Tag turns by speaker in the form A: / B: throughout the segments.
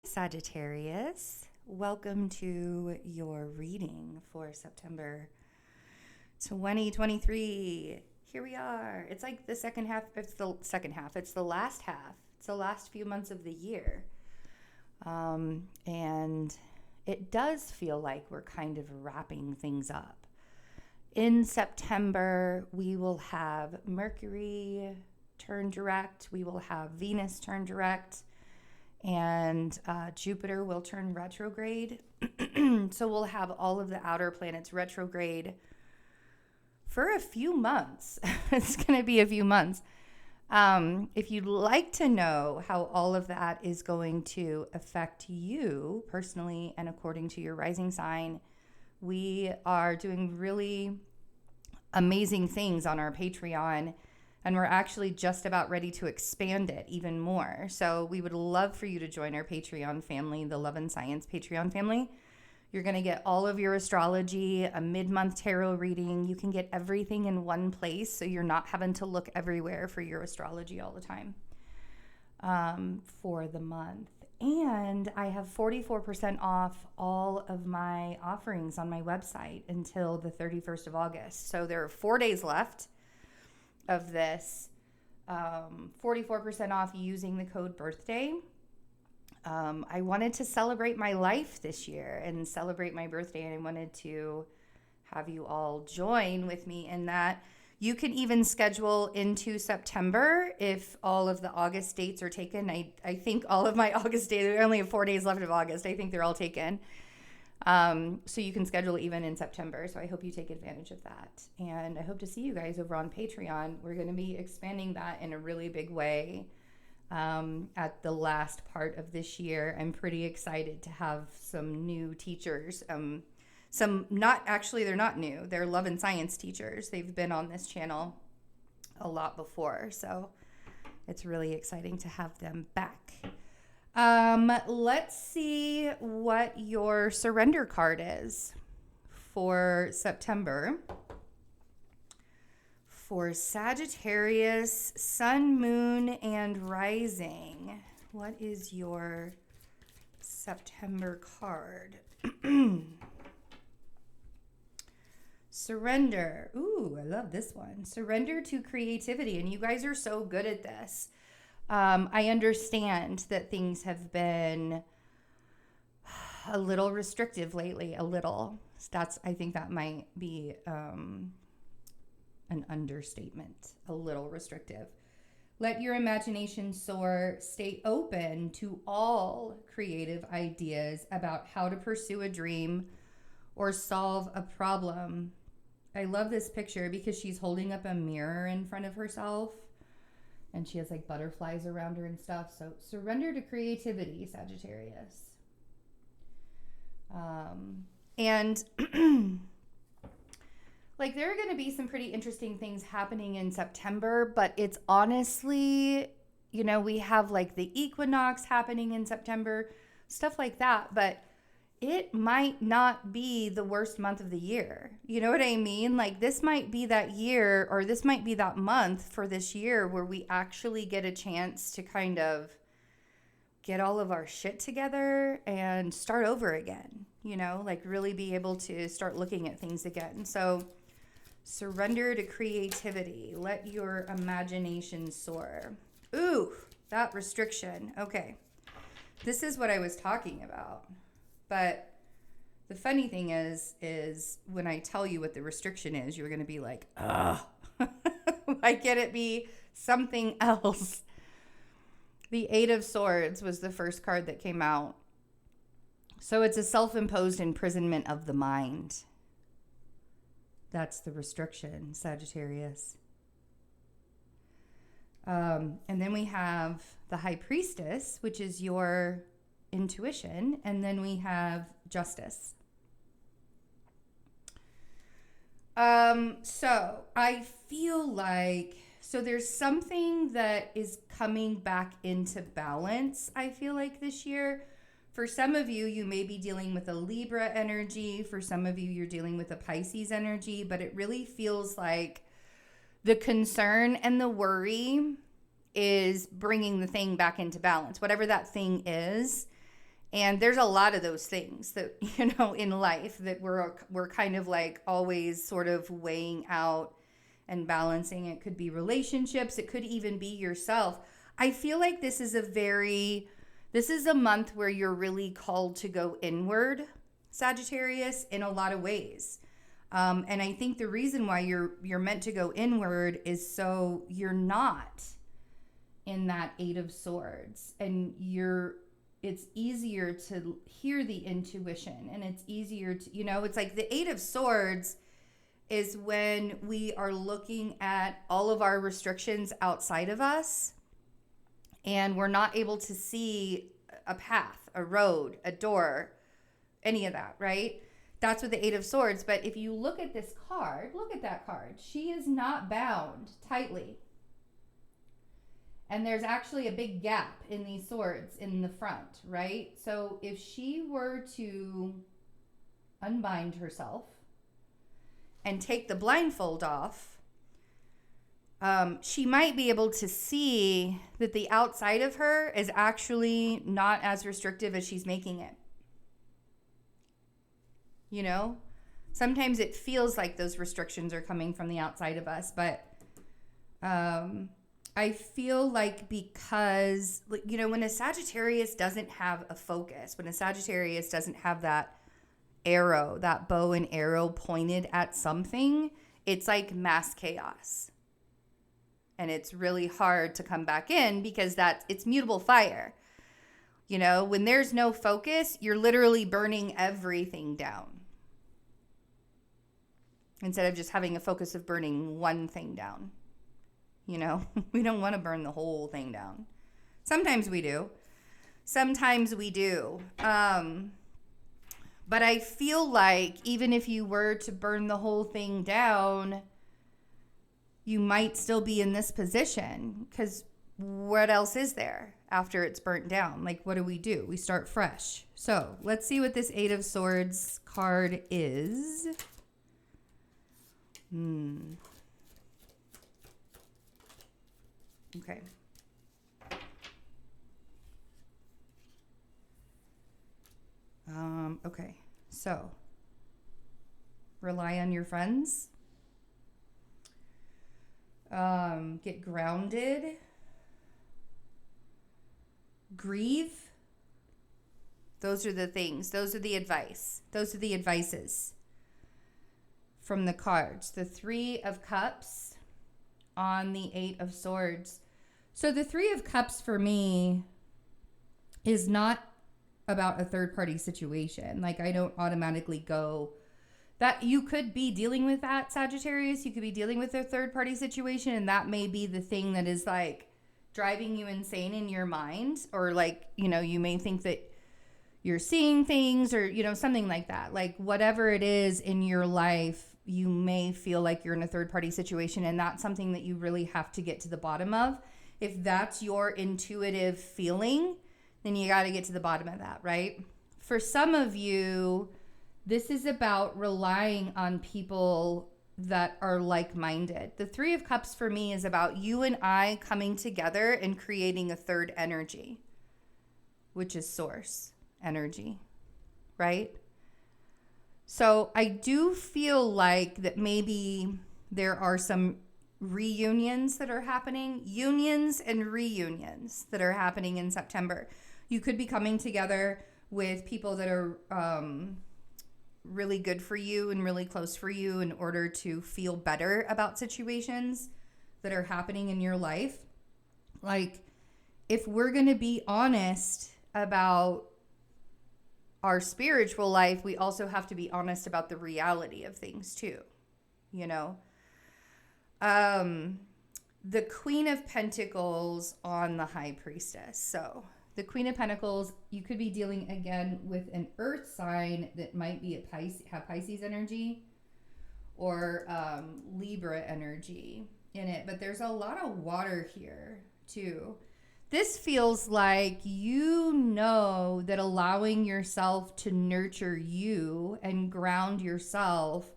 A: Sagittarius. Welcome to your reading for September 2023. Here we are. It's like the second half. It's the second half. It's the last half. It's the last few months of the year. And it does feel like we're kind of wrapping things up. In September, we will have Mercury turn direct. We will have Venus turn direct. And Jupiter will turn retrograde. So we'll have all of the outer planets retrograde for a few months. It's going to be a few months. If you'd like to know how all of that is going to affect you personally and according to your rising sign, we are doing really amazing things on our Patreon. And we're actually just about ready to expand it even more. So we would love for you to join our Patreon family, the Love and Science Patreon family. You're going to get all of your astrology, a mid-month tarot reading. You can get everything in one place, so you're not having to look everywhere for your astrology all the time for the month. And I have 44% off all of my offerings on my website until the 31st of August. So there are 4 days left of this, 44% off using the code birthday. I wanted to celebrate my life this year and celebrate my birthday, and I wanted to have you all join with me in that. You can even schedule into September if all of the August dates are taken. I think all of my August dates, I only have 4 days left of August. I think they're all taken. So you can schedule even in September. So I hope you take advantage of that. And I hope to see you guys over on Patreon. We're going to be expanding that in a really big way at the last part of this year. I'm pretty excited to have some new teachers. Some not actually, they're not new. They're Love and Science teachers. They've been on this channel a lot before. So it's really exciting to have them back. Let's see what your surrender card is for September. For Sagittarius, Sun, Moon, and Rising. What is your September card? Surrender. Ooh, I love this one. Surrender to creativity. And you guys are so good at this. I understand that things have been a little restrictive lately, a little. I think that might be an understatement, a little restrictive. Let your imagination soar. Stay open to all creative ideas about how to pursue a dream or solve a problem. I love this picture because she's holding up a mirror in front of herself. And she has like butterflies around her and stuff. So surrender to creativity, Sagittarius. And like there are going to be some pretty interesting things happening in September, but it's honestly, we have like the equinox happening in September, stuff like that. But it might not be the worst month of the year. You know what I mean? Like this might be that year, or this might be that month for this year where we actually get a chance to kind of get all of our shit together and start over again, like really be able to start looking at things again. So surrender to creativity. Let your imagination soar. Ooh, that restriction. Okay. This is what I was talking about. But the funny thing is when I tell you what the restriction is, you're going to be like, ugh, why can't it be something else? The Eight of Swords was the first card that came out. So it's a self-imposed imprisonment of the mind. That's the restriction, Sagittarius. And then we have the High Priestess, which is your intuition, and then we have justice. So I feel like there's something that is coming back into balance, I feel like this year. For some of you, you may be dealing with a Libra energy. For some of you, you're dealing with a Pisces energy, but it really feels like the concern and the worry is bringing the thing back into balance, whatever that thing is. And there's a lot of those things that, in life that we're kind of like always sort of weighing out and balancing. It could be relationships. It could even be yourself. I feel like this is a month where you're really called to go inward, Sagittarius, in a lot of ways. And I think the reason why you're meant to go inward is so you're not in that Eight of Swords, and it's easier to hear the intuition, and it's easier to, it's like the Eight of Swords is when we are looking at all of our restrictions outside of us, and we're not able to see a path, a road, a door, any of that, right? That's what the Eight of Swords. But if you look at this card, look at that card. She is not bound tightly. And there's actually a big gap in these swords in the front, right? So if she were to unbind herself and take the blindfold off, she might be able to see that the outside of her is actually not as restrictive as she's making it. Sometimes it feels like those restrictions are coming from the outside of us, but I feel like because, when a Sagittarius doesn't have a focus, when a Sagittarius doesn't have that arrow, that bow and arrow pointed at something, it's like mass chaos. And it's really hard to come back in because it's mutable fire. When there's no focus, you're literally burning everything down. Instead of just having a focus of burning one thing down. We don't want to burn the whole thing down. Sometimes we do. But I feel like even if you were to burn the whole thing down, you might still be in this position, because what else is there after it's burnt down? Like, what do? We start fresh. So let's see what this Eight of Swords card is. Okay. Okay. So, rely on your friends. Get grounded. Grieve. Those are the things. Those are the advice. Those are the advices from the cards. The Three of Cups on the Eight of Swords. So the Three of Cups for me is not about a third-party situation. Like, I don't automatically go that you could be dealing with that, Sagittarius. You could be dealing with a third-party situation, and that may be the thing that is like driving you insane in your mind, or like, you may think that you're seeing things, or something like that. Like, whatever it is in your life, you may feel like you're in a third-party situation, and that's something that you really have to get to the bottom of. If that's your intuitive feeling, then you got to get to the bottom of that, right? For some of you, this is about relying on people that are like-minded. The Three of Cups for me is about you and I coming together and creating a third energy, which is source energy, right? So I do feel like that maybe there are some reunions that are happening, unions and reunions that are happening in September. You could be coming together with people that are really good for you and really close for you in order to feel better about situations that are happening in your life. Like, if we're going to be honest about our spiritual life, we also have to be honest about the reality of things too, the Queen of Pentacles on the High Priestess. So the Queen of Pentacles, you could be dealing again with an earth sign that might be have Pisces energy or Libra energy in it. But there's a lot of water here too. This feels like that allowing yourself to nurture you and ground yourself,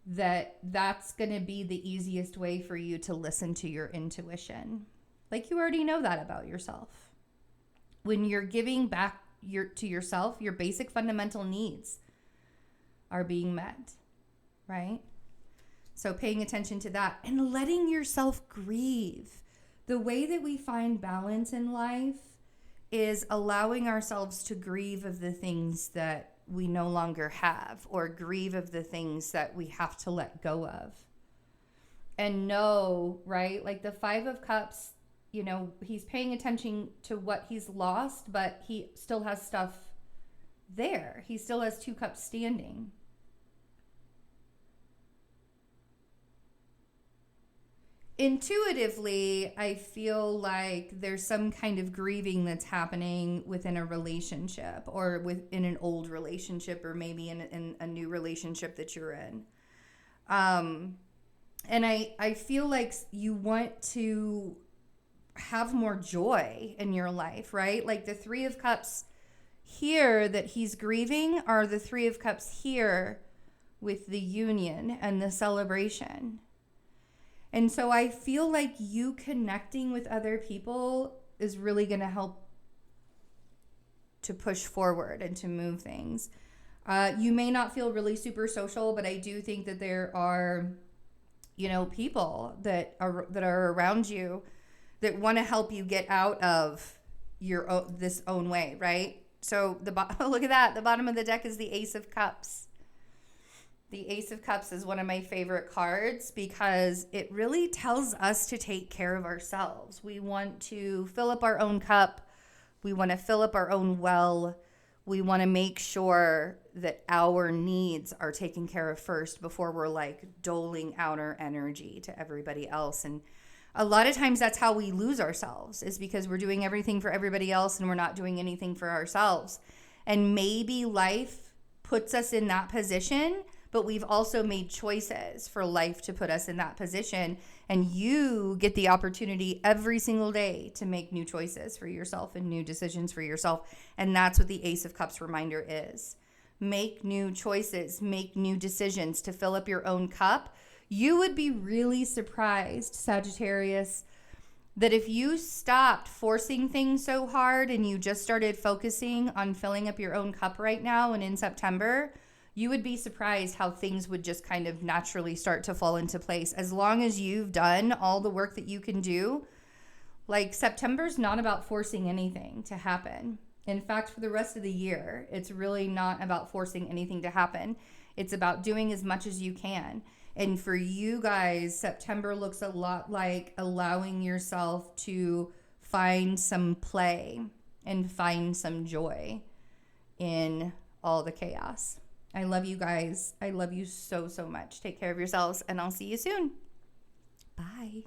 A: that's going to be the easiest way for you to listen to your intuition. Like, you already know that about yourself. When you're giving back to yourself, your basic fundamental needs are being met, right? So paying attention to that and letting yourself grieve. The way that we find balance in life is allowing ourselves to grieve of the things that we no longer have, or grieve of the things that we have to let go of. And know, right? Like the Five of Cups, you know, he's paying attention to what he's lost, but he still has stuff there. He still has 2 cups standing. Intuitively, I feel like there's some kind of grieving that's happening within a relationship, or within an old relationship, or maybe in a new relationship that you're in. And I feel like you want to have more joy in your life, right? Like the 3 of Cups here that he's grieving are the 3 of Cups here with the union and the celebration. And so I feel like you connecting with other people is really going to help to push forward and to move things. You may not feel really super social, but I do think that there are, you know, people that are around you that want to help you get out of this own way, right? So look at that. The bottom of the deck is the Ace of Cups. The Ace of Cups is one of my favorite cards because it really tells us to take care of ourselves. We want to fill up our own cup. We want to fill up our own well. We want to make sure that our needs are taken care of first before we're like doling out our energy to everybody else. And a lot of times that's how we lose ourselves, is because we're doing everything for everybody else and we're not doing anything for ourselves. And maybe life puts us in that position, but we've also made choices for life to put us in that position. And you get the opportunity every single day to make new choices for yourself and new decisions for yourself. And that's what the Ace of Cups reminder is. Make new choices, make new decisions to fill up your own cup. You would be really surprised, Sagittarius, that if you stopped forcing things so hard and you just started focusing on filling up your own cup right now and in September, you would be surprised how things would just kind of naturally start to fall into place. As long as you've done all the work that you can do, like September's not about forcing anything to happen. In fact, for the rest of the year, it's really not about forcing anything to happen. It's about doing as much as you can. And for you guys, September looks a lot like allowing yourself to find some play and find some joy in all the chaos. I love you guys. I love you so, so much. Take care of yourselves, and I'll see you soon. Bye.